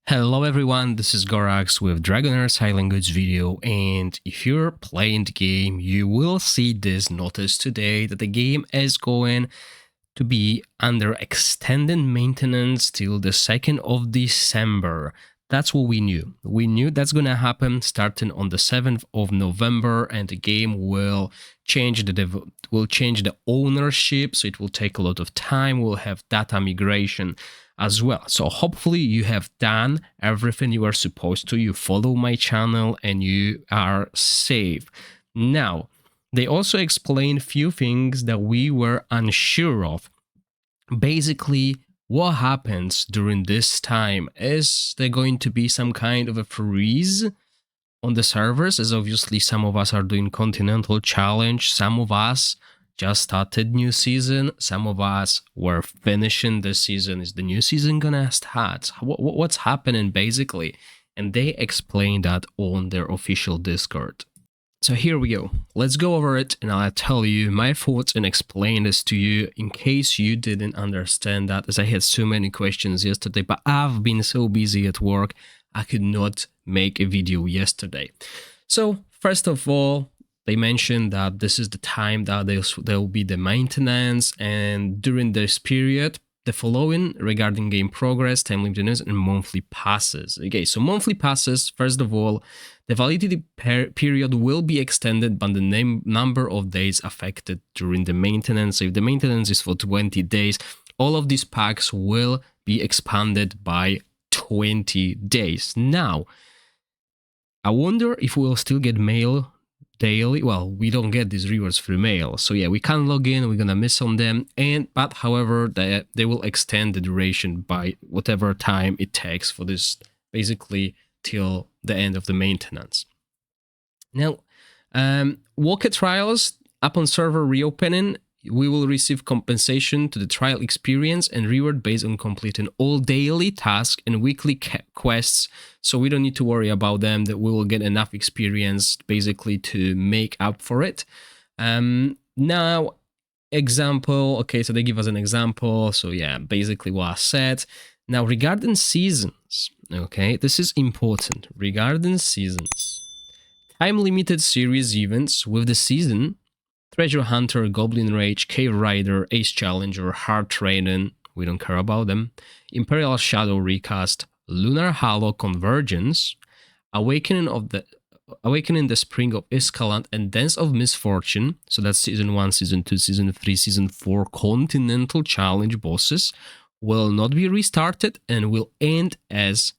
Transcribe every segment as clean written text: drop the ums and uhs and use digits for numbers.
Hello everyone, this is Gorax with DragonHeir Silent Goods video, and if you're playing the game, you will see this notice today that the game is going to be under extended maintenance till the 2nd of December. That's what we knew. We knew that's gonna happen starting on the 7th of November, and the game will change the ownership, so it will take a lot of time. We'll have data migration as well. So hopefully you have done everything you are supposed to. You follow my channel and you are safe. Now, they also explain few things that we were unsure of. Basically, what happens during this time? Is there going to be some kind of a freeze on the servers? As obviously some of us are doing Continental Challenge, some of us just started new season, some of us were finishing the season. Is the new season gonna start? What's happening basically? And they explain that on their official Discord. So here we go. Let's go over it and I'll tell you my thoughts and explain this to you in case you didn't understand that, as I had so many questions yesterday, but I've been so busy at work I could not make a video yesterday. So first of all, they mentioned that this is the time that there will be the maintenance, and during this period, the following regarding game progress, time limitations, and monthly passes. Okay, so monthly passes, first of all, the validity period will be extended by the number of days affected during the maintenance. So if the maintenance is for 20 days, all of these packs will be expanded by 20 days. Now, I wonder if we'll still get mail daily. Well, we don't get these rewards through mail, so yeah, we can't log in, we're gonna miss on them. But however, they will extend the duration by whatever time it takes for this, basically till the end of the maintenance. Now, walker trials, upon server reopening, we will receive compensation to the trial experience and reward based on completing all daily tasks and weekly quests, so we don't need to worry about them, that we will get enough experience basically to make up for it. Now, example, okay, so they give us an example, so yeah, basically what I said. Now, regarding seasons, okay, this is important. Regarding seasons, time-limited series events with the season: Treasure Hunter, Goblin Rage, Cave Rider, Ace Challenger, Hard Training, we don't care about them, Imperial Shadow Recast, Lunar Hollow Convergence, Awakening the Spring of Escalante, and Dance of Misfortune. So that's Season 1, Season 2, Season 3, Season 4 Continental Challenge bosses will not be restarted and will end as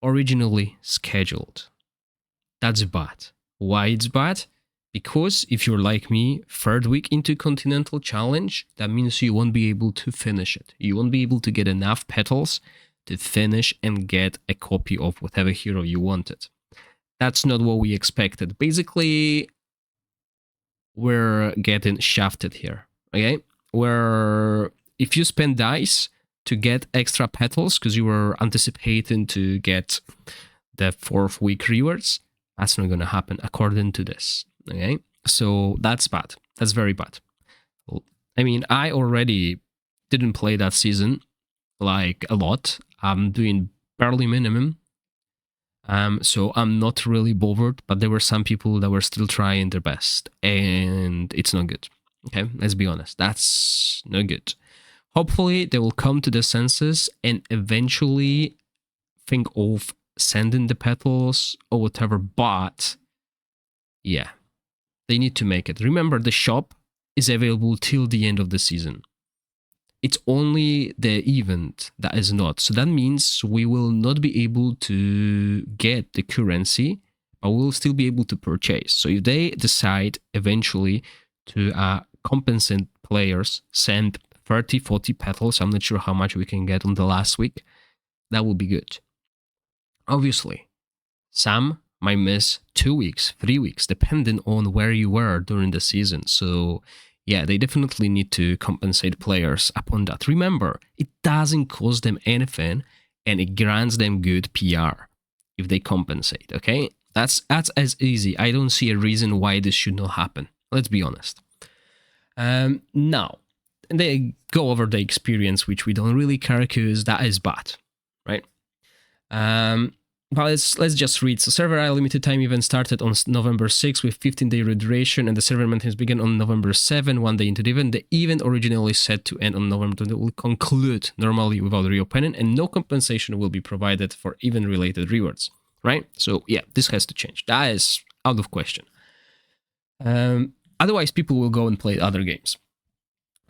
originally scheduled. That's bad. Why it's bad? Because if you're like me, third week into Continental Challenge, that means you won't be able to finish it. You won't be able to get enough petals to finish and get a copy of whatever hero you wanted. That's not what we expected. Basically, we're getting shafted here, okay? Where if you spend dice to get extra petals because you were anticipating to get the 4th week rewards, that's not going to happen according to this, okay? So that's bad. That's very bad. I mean, I already didn't play that season like a lot. I'm doing barely minimum. So I'm not really bothered, but there were some people that were still trying their best, and it's not good. Okay, let's be honest. That's not good. Hopefully they will come to their senses and eventually think of sending the petals or whatever, but yeah, they need to make it. Remember, the shop is available till the end of the season. It's only the event that is not. So that means we will not be able to get the currency, but we'll still be able to purchase. So if they decide eventually to compensate players, send 30, 40 petals, I'm not sure how much we can get on the last week, that will be good. Obviously, some might miss 2 weeks, 3 weeks, depending on where you were during the season. So yeah, they definitely need to compensate players upon that. Remember, it doesn't cost them anything and it grants them good PR if they compensate, okay? That's as easy. I don't see a reason why this should not happen. Let's be honest. Now, and they go over the experience, which we don't really care because that is bad, right? But let's just read. So server limited time event started on November 6 with 15-day duration, and the server maintenance began on November 7, 1 day into the event. The event originally set to end on November 20 will conclude normally without reopening, and no compensation will be provided for event-related rewards, right? So yeah, this has to change. That is out of question. Otherwise, people will go and play other games.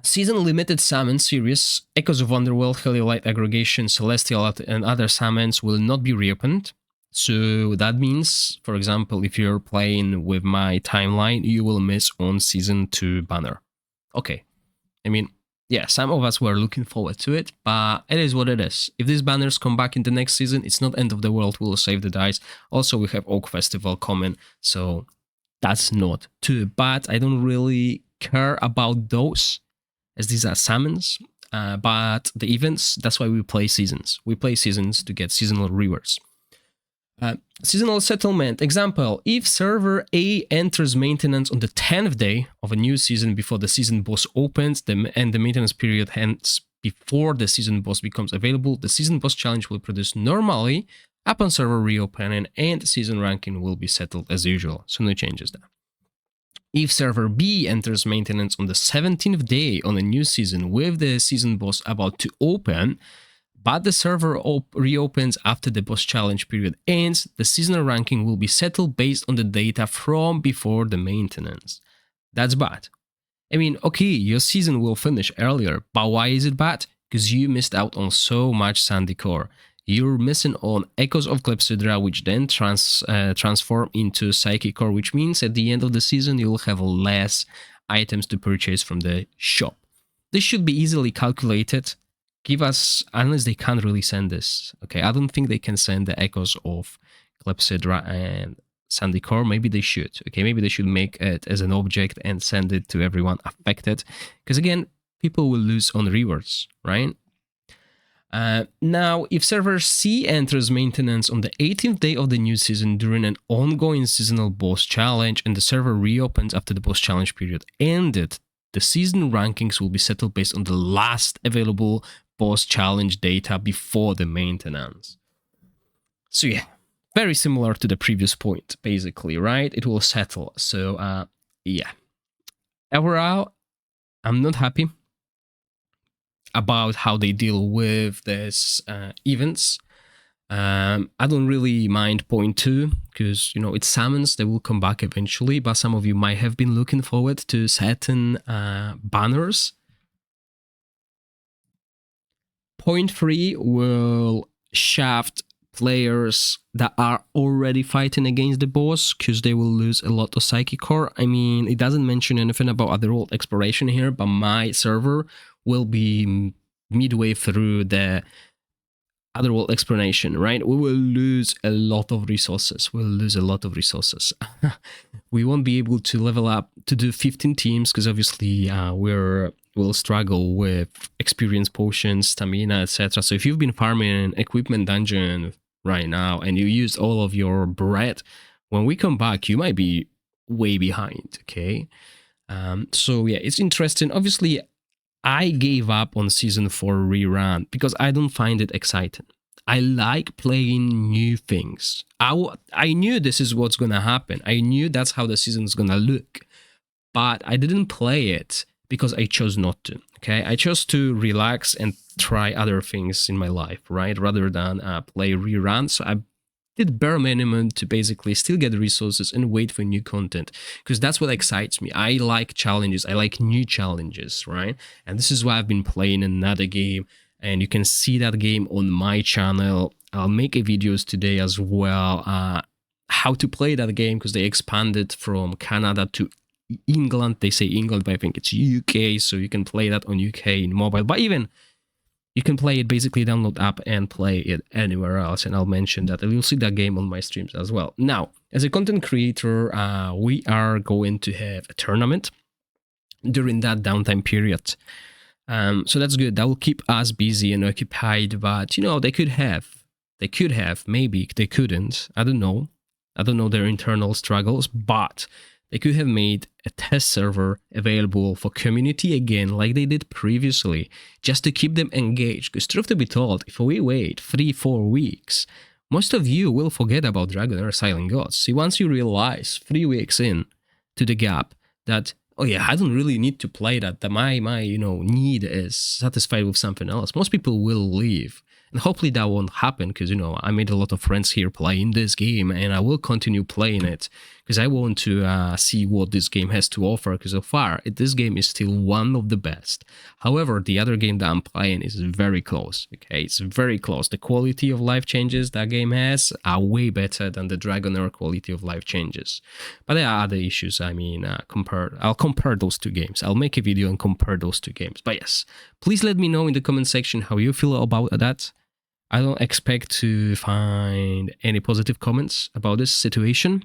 Season limited summon series, Echoes of Underworld, Heliolite Aggregation, Celestial, and other summons will not be reopened. So that means, for example, if you're playing with my timeline, you will miss on Season 2 banner. Okay. I mean, yeah, some of us were looking forward to it, but it is what it is. If these banners come back in the next season, it's not end of the world, we'll save the dice. Also, we have Oak Festival coming, so that's not too bad. I don't really care about those, as these are summons, but the events, that's why we play seasons. We play seasons to get seasonal rewards. Seasonal settlement. Example, if server A enters maintenance on the 10th day of a new season before the season boss opens, and the maintenance period ends before the season boss becomes available, the season boss challenge will produce normally upon server reopening, and season ranking will be settled as usual. So no changes there. If server B enters maintenance on the 17th day on a new season with the season boss about to open, but the server reopens after the boss challenge period ends, the seasonal ranking will be settled based on the data from before the maintenance. That's bad. I mean, okay, your season will finish earlier, but why is it bad? Because you missed out on so much Sandy Core. You're missing on Echoes of Clepsydra, which then transform into Psychic Core, which means at the end of the season you'll have less items to purchase from the shop. This should be easily calculated. Give us, unless they can't really send this. Okay, I don't think they can send the Echoes of Clepsydra and Sandy Core. Maybe they should. Okay, maybe they should make it as an object and send it to everyone affected. Because again, people will lose on rewards, right? Now, if server C enters maintenance on the 18th day of the new season during an ongoing seasonal boss challenge and the server reopens after the boss challenge period ended, the season rankings will be settled based on the last available boss challenge data before the maintenance. So yeah, very similar to the previous point, basically, right? It will settle. So yeah. Overall, I'm not happy about how they deal with this events. I don't really mind point 2 because, you know, it's summons, they will come back eventually, but some of you might have been looking forward to certain banners. Point 3 will shaft players that are already fighting against the boss because they will lose a lot of Psychic Core. I mean, it doesn't mention anything about Otherworld exploration here, but my server will be midway through the Otherworld explanation, right? We will lose a lot of resources. We'll lose a lot of resources. We won't be able to level up to do 15 teams because obviously we'll struggle with experience potions, stamina, etc. So if you've been farming an equipment dungeon right now and you used all of your bread, when we come back, you might be way behind, okay? So yeah, it's interesting. Obviously, I gave up on Season 4 rerun because I don't find it exciting. I like playing new things. I knew this is what's gonna happen. I knew that's how the season's gonna look. But I didn't play it because I chose not to, okay? I chose to relax and try other things in my life, right? Rather than play reruns. So I did bare minimum to basically still get resources and wait for new content, because that's what excites me. I like challenges. I like new challenges, right? And this is why I've been playing another game, and you can see that game on my channel. I'll make videos today as well, how to play that game, because they expanded from Canada to England. They say England, but I think it's UK, so you can play that on UK in mobile. But even you can play it, basically download app and play it anywhere else, and I'll mention that. And you'll see that game on my streams as well. Now, as a content creator, we are going to have a tournament during that downtime period. So that's good. That will keep us busy and occupied, but, you know, they could have, maybe they couldn't. I don't know their internal struggles, but They could have made a test server available for community again like they did previously, just to keep them engaged. Because truth to be told, if we wait 3-4 weeks, most of you will forget about DragonHeir Silent Gods. See, once you realize 3 weeks in to the gap that, oh yeah, I don't really need to play that my need is satisfied with something else, most people will leave. And hopefully that won't happen, because, I made a lot of friends here playing this game, and I will continue playing it because I want to see what this game has to offer, because so far, this game is still one of the best. However, the other game that I'm playing is very close, okay? It's very close. The quality of life changes that game has are way better than the DragonHeir quality of life changes. But there are other issues, I'll compare those two games. I'll make a video and compare those two games. But yes, please let me know in the comment section how you feel about that. I don't expect to find any positive comments about this situation.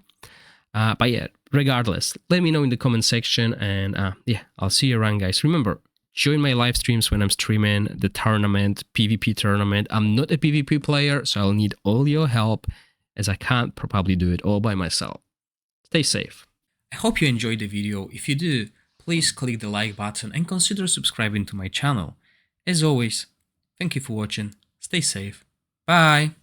But yeah, regardless, let me know in the comment section, and yeah, I'll see you around, guys. Remember, join my live streams when I'm streaming the tournament, PvP tournament. I'm not a PvP player, so I'll need all your help, as I can't probably do it all by myself. Stay safe. I hope you enjoyed the video. If you do, please click the like button and consider subscribing to my channel. As always, thank you for watching. Stay safe. Bye.